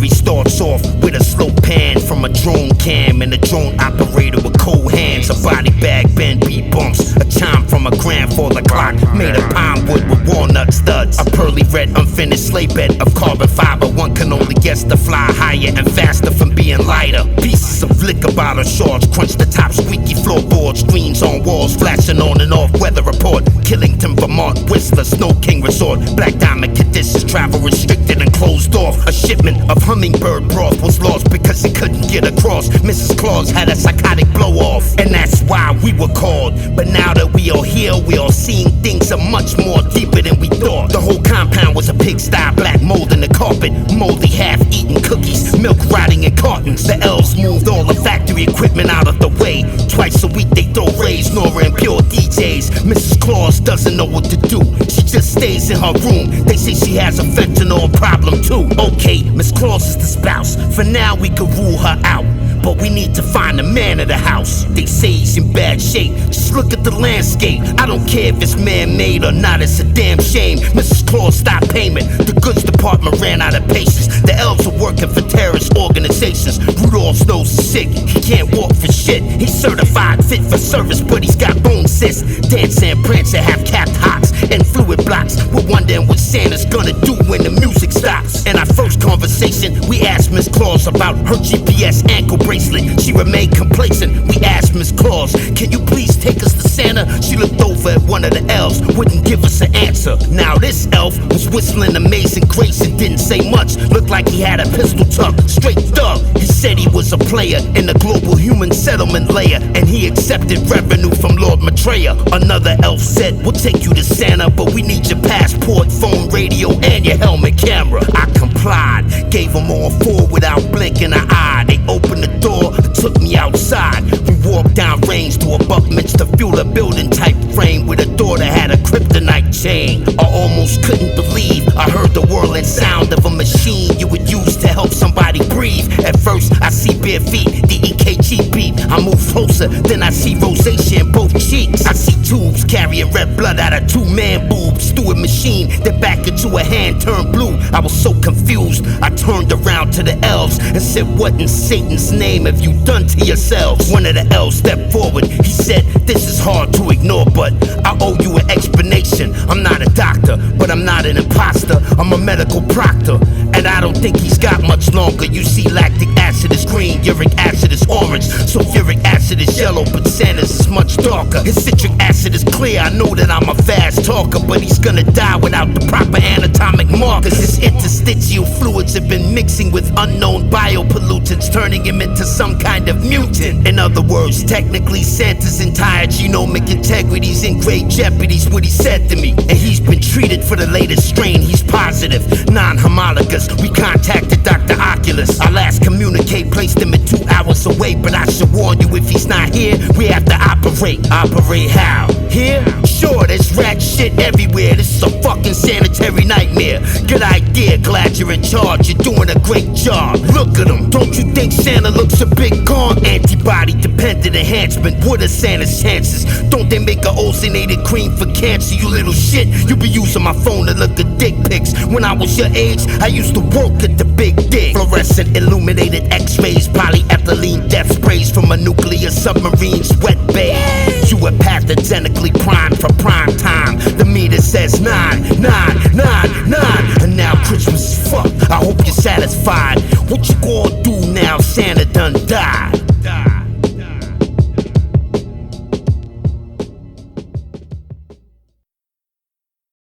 Series starts off with a slow pan from a drone cam and a drone operator with cold hands. A body bag bend beat bumps, a chime from a grandfather clock made of pine wood with walnut studs. A pearly red unfinished sleigh bed of carbon fiber. One can only guess to fly higher and faster from being lighter. Pieces of liquor bottle shards crunch the top squeaky floorboards. Screens on walls flashing on and off. Weather report, Killington, Vermont, Whistler, Snow King Resort. Black Diamond conditions, travel restricted and closed off. A shipment of hummingbird broth was lost because it couldn't get across. Mrs. Claus had a psychotic blow off, and that's why we were called. But now that we are here, we are seeing things are much more deeper than we thought. The whole compound was a pigsty, black mold in the carpet, moldy half-eaten cookies, milk rotting in cartons. The elves moved all the factory equipment out of the way. Twice a week they throw rays, Nora and pure DJs. Mrs. Claus doesn't know what to do. She just stays in her room. They say she has a fentanyl problem too. Okay, Miss Claus is the spouse. For now we can rule her out, but we need to find the man of the house. They say he's in bad shape. Just look at the landscape. I don't care if it's man-made or not, it's a damn shame. Mrs. Claus stopped payment. The goods department ran out of patience. The elves are working for terrorist organizations. Rudolph's nose is sick. He can't walk for shit. He's certified fit for service, but he's got bone cysts. Dancer and Prancer have capped hocks and fluid blocks. We're wondering what Santa's gonna do when the music stops. In our first conversation, we asked Miss Claus about her GPS ankle bracelet. She remained complacent. We asked Miss Claus, can you please take us to Santa? She looked over at one of the elves, wouldn't give us an answer. Now this elf was whistling Amazing Grace and didn't say much. Looked like he had a pistol tucked, straight thug. He said he was a player in the global human settlement layer, and he accepted revenue from Lord Maitreya. Another elf said, we'll take you to Santa, but we need your passport, phone, radio, and your helmet camera. I complied, gave them all four without blinking an eye. They opened the door, took me outside. We walked down range to a Buckminster Fuller building type frame with a door that had a kryptonite chain. I almost couldn't believe I heard the whirling sound of a machine you would use to help somebody breathe. At first I see bare feet, the EKG beat. I move closer, then I see rosacea in both cheeks. I see tubes carrying red blood out of two-man boobs through a machine that back into a hand turned blue. I was so confused, I turned around to the elves and said, what in Satan's name have you done to yourselves? One of the elves stepped forward. He said, this is hard to ignore, but I owe you an explanation. I'm not a doctor, but I'm not an imposter. I'm a medical proctor, and I don't think he's got much longer. You see, lactic acid is green, uric acid is orange, sulfuric acid is yellow, but Santa's is much darker. His citric acid is clear. I know that I'm a fast talker, but he's gonna die without the proper anatomic markers. His interstitial fluids have been mixing with unknown biopollutants, turning him into some kind of mutant. In other words, technically Santa's entire genomic integrity's in great jeopardy, is what he said to me. And he's been treated for the latest strain. He's positive, non-homologous. We contacted Dr. Oculus. Our last communicate placed him at 2 hours away, but I should warn you, if he's not here, we have to operate. Operate how? Here? Sure, there's rat shit everywhere. This is a fucking sanitary nightmare. Good idea, glad you're in charge. You're doing a great job. Look at him. Don't you think Santa looks a bit gone? Antibody-dependent enhancement. What are Santa's chances? Don't they make a ozonated cream for cancer, you little shit? You be using my phone to look at dick pics. When I was your age, I used to work at the big dick. Fluorescent illuminated x-rays, polyethylene death sprays from a nuclear submarine's wet bed. You were pathogenically primed for prime time. The meter says 9, 9, 9, 9. And now Christmas is fucked. I hope you're satisfied. What you gonna do now Santa done died?